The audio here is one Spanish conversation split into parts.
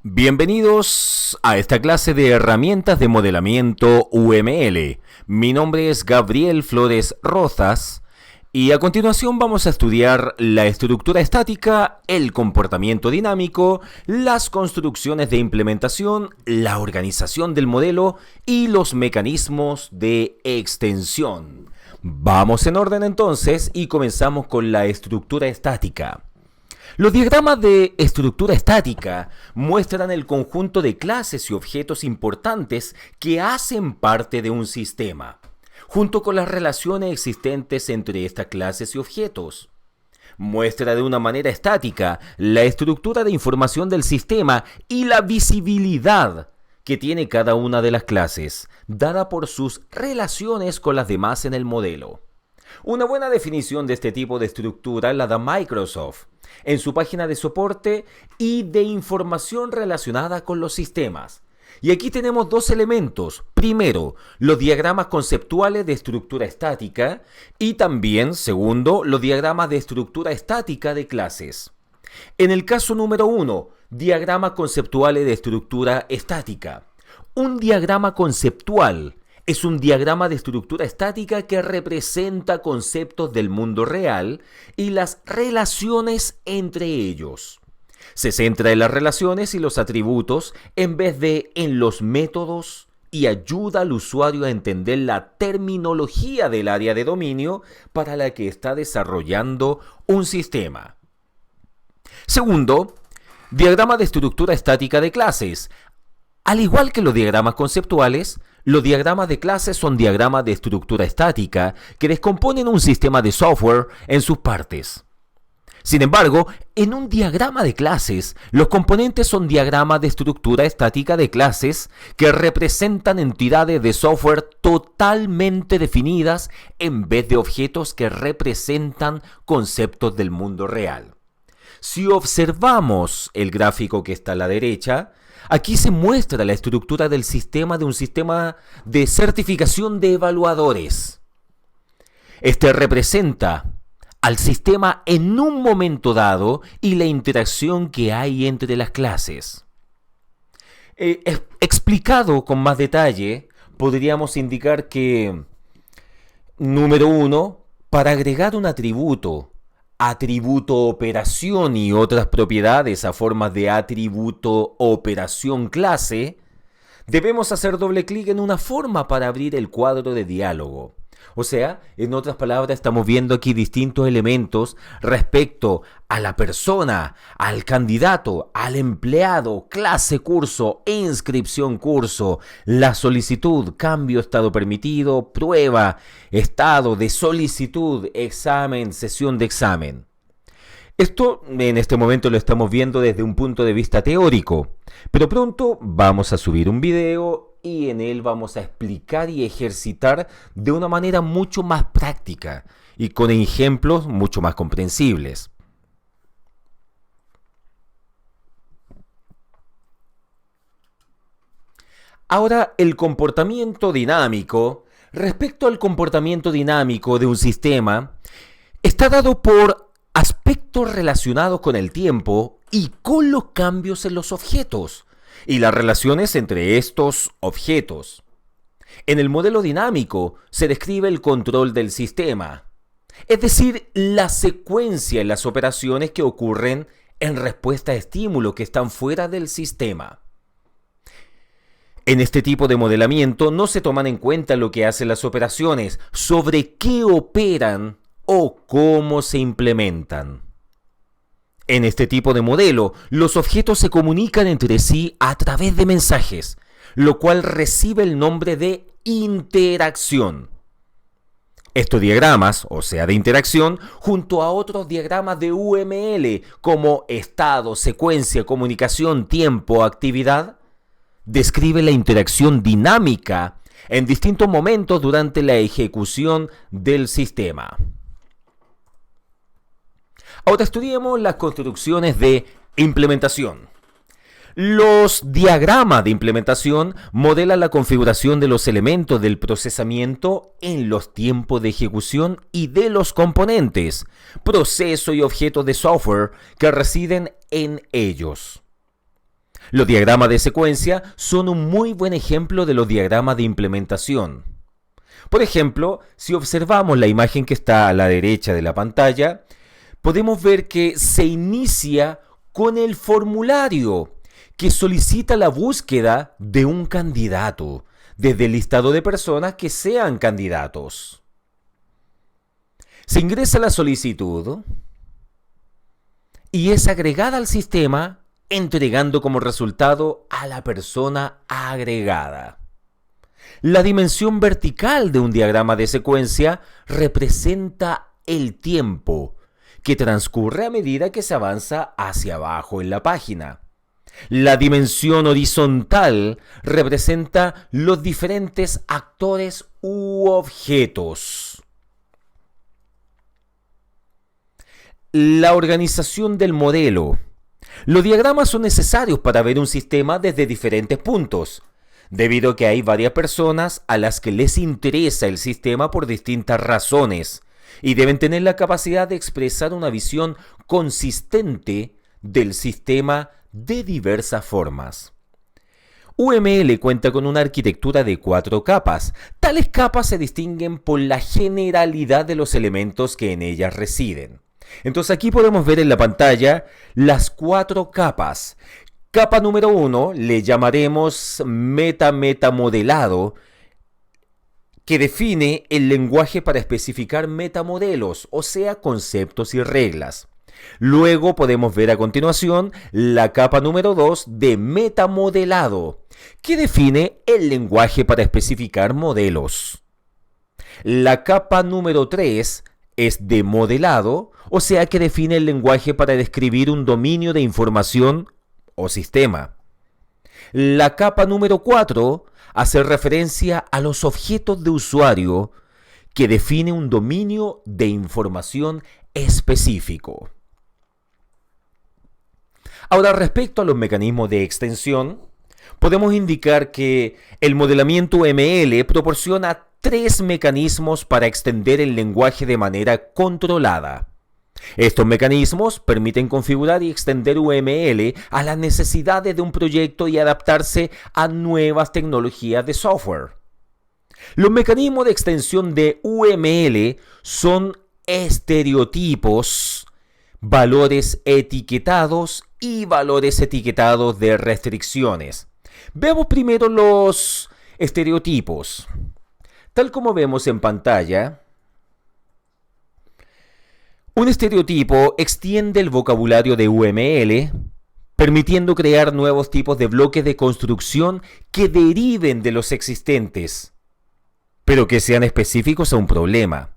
Bienvenidos a esta clase de herramientas de modelamiento UML. Mi nombre es Gabriel Flores Rozas y a continuación vamos a estudiar la estructura estática, el comportamiento dinámico, las construcciones de implementación, la organización del modelo y los mecanismos de extensión. Vamos en orden entonces y comenzamos con la estructura estática. Los diagramas de estructura estática muestran el conjunto de clases y objetos importantes que hacen parte de un sistema, junto con las relaciones existentes entre estas clases y objetos. Muestra de una manera estática la estructura de información del sistema y la visibilidad que tiene cada una de las clases, dada por sus relaciones con las demás en el modelo. Una buena definición de este tipo de estructura la da Microsoft en su página de soporte y de información relacionada con los sistemas. Y aquí tenemos dos elementos. Primero, los diagramas conceptuales de estructura estática y también, segundo, los diagramas de estructura estática de clases. En el caso número 1, diagramas conceptuales de estructura estática. Un diagrama conceptual es un diagrama de estructura estática que representa conceptos del mundo real y las relaciones entre ellos. Se centra en las relaciones y los atributos en vez de en los métodos y ayuda al usuario a entender la terminología del área de dominio para la que está desarrollando un sistema. Segundo, diagrama de estructura estática de clases. Al igual que los diagramas conceptuales, los diagramas de clases son diagramas de estructura estática que descomponen un sistema de software en sus partes. Sin embargo, en un diagrama de clases, los componentes son diagramas de estructura estática de clases que representan entidades de software totalmente definidas en vez de objetos que representan conceptos del mundo real. Si observamos el gráfico que está a la derecha, aquí se muestra la estructura del sistema de un sistema de certificación de evaluadores. Este representa al sistema en un momento dado y la interacción que hay entre las clases. Explicado con más detalle, podríamos indicar que, número 1, para agregar un atributo operación y otras propiedades a formas de atributo operación clase, debemos hacer doble clic en una forma para abrir el cuadro de diálogo. O sea, en otras palabras, estamos viendo aquí distintos elementos respecto a la persona, al candidato, al empleado, clase curso, inscripción curso, la solicitud, cambio estado permitido, prueba, estado de solicitud, examen, sesión de examen. Esto en este momento lo estamos viendo desde un punto de vista teórico, pero pronto vamos a subir un video y en él vamos a explicar y ejercitar de una manera mucho más práctica y con ejemplos mucho más comprensibles. Ahora, el comportamiento dinámico. Respecto al comportamiento dinámico de un sistema, está dado por aspectos relacionados con el tiempo y con los cambios en los objetos y las relaciones entre estos objetos. En el modelo dinámico se describe el control del sistema, es decir, la secuencia en las operaciones que ocurren en respuesta a estímulos que están fuera del sistema. En este tipo de modelamiento no se toman en cuenta lo que hacen las operaciones, sobre qué operan o cómo se implementan. En este tipo de modelo, los objetos se comunican entre sí a través de mensajes, lo cual recibe el nombre de interacción. Estos diagramas, o sea de interacción, junto a otros diagramas de UML como estado, secuencia, comunicación, tiempo, actividad, describe la interacción dinámica en distintos momentos durante la ejecución del sistema. Ahora estudiemos las construcciones de implementación. Los diagramas de implementación modelan la configuración de los elementos del procesamiento en los tiempos de ejecución y de los componentes, procesos y objetos de software que residen en ellos. Los diagramas de secuencia son un muy buen ejemplo de los diagramas de implementación. Por ejemplo, si observamos la imagen que está a la derecha de la pantalla, podemos ver que se inicia con el formulario que solicita la búsqueda de un candidato desde el listado de personas que sean candidatos. Se ingresa la solicitud y es agregada al sistema, entregando como resultado a la persona agregada. La dimensión vertical de un diagrama de secuencia representa el tiempo que transcurre a medida que se avanza hacia abajo en la página. La dimensión horizontal representa los diferentes actores u objetos. La organización del modelo. Los diagramas son necesarios para ver un sistema desde diferentes puntos, debido a que hay varias personas a las que les interesa el sistema por distintas razones y deben tener la capacidad de expresar una visión consistente del sistema de diversas formas. UML cuenta con una arquitectura de 4 capas. Tales capas se distinguen por la generalidad de los elementos que en ellas residen. Entonces aquí podemos ver en la pantalla las 4 capas. Capa número 1 le llamaremos metamodelado, que define el lenguaje para especificar metamodelos, o sea, conceptos y reglas. Luego podemos ver a continuación la capa número 2 de metamodelado, que define el lenguaje para especificar modelos. La capa número 3 es de modelado, o sea que define el lenguaje para describir un dominio de información o sistema. La capa número 4 hace referencia a los objetos de usuario, que define un dominio de información específico. Ahora, respecto a los mecanismos de extensión, podemos indicar que el modelamiento UML proporciona 3 mecanismos para extender el lenguaje de manera controlada. Estos mecanismos permiten configurar y extender UML a las necesidades de un proyecto y adaptarse a nuevas tecnologías de software. Los mecanismos de extensión de UML son estereotipos, valores etiquetados y valores etiquetados de restricciones. Veamos primero los estereotipos. Tal como vemos en pantalla, un estereotipo extiende el vocabulario de UML, permitiendo crear nuevos tipos de bloques de construcción que deriven de los existentes, pero que sean específicos a un problema.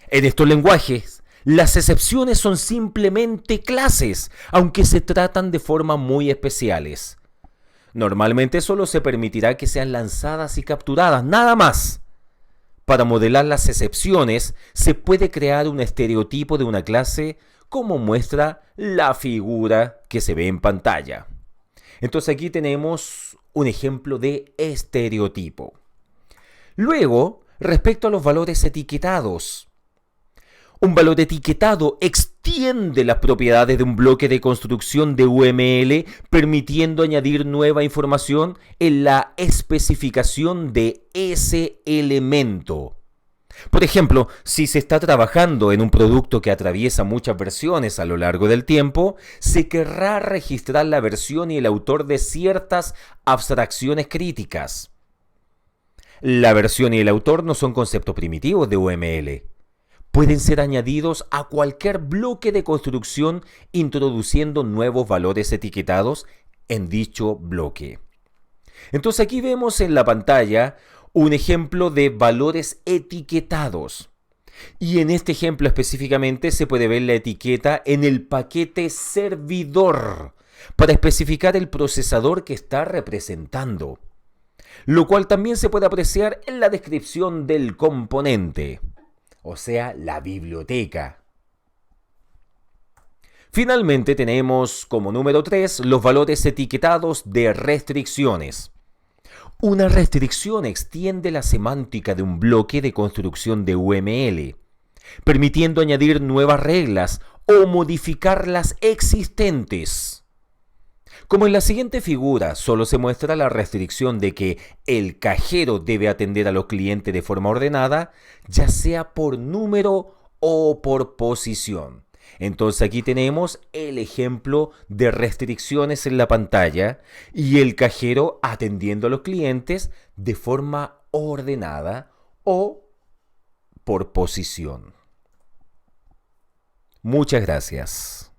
En estos lenguajes, las excepciones son simplemente clases, aunque se tratan de formas muy especiales. Normalmente solo se permitirá que sean lanzadas y capturadas, nada más. Para modelar las excepciones, se puede crear un estereotipo de una clase, como muestra la figura que se ve en pantalla. Entonces aquí tenemos un ejemplo de estereotipo. Luego, respecto a los valores etiquetados. Un valor etiquetado extiende las propiedades de un bloque de construcción de UML, permitiendo añadir nueva información en la especificación de ese elemento. Por ejemplo, si se está trabajando en un producto que atraviesa muchas versiones a lo largo del tiempo, se querrá registrar la versión y el autor de ciertas abstracciones críticas. La versión y el autor no son conceptos primitivos de UML. Pueden ser añadidos a cualquier bloque de construcción introduciendo nuevos valores etiquetados en dicho bloque. Entonces aquí vemos en la pantalla un ejemplo de valores etiquetados. Y en este ejemplo específicamente se puede ver la etiqueta en el paquete servidor para especificar el procesador que está representando, lo cual también se puede apreciar en la descripción del componente, o sea, la biblioteca. Finalmente tenemos como número 3 los valores etiquetados de restricciones. Una restricción extiende la semántica de un bloque de construcción de UML, permitiendo añadir nuevas reglas o modificar las existentes. Como en la siguiente figura solo se muestra la restricción de que el cajero debe atender a los clientes de forma ordenada, ya sea por número o por posición. Entonces aquí tenemos el ejemplo de restricciones en la pantalla y el cajero atendiendo a los clientes de forma ordenada o por posición. Muchas gracias.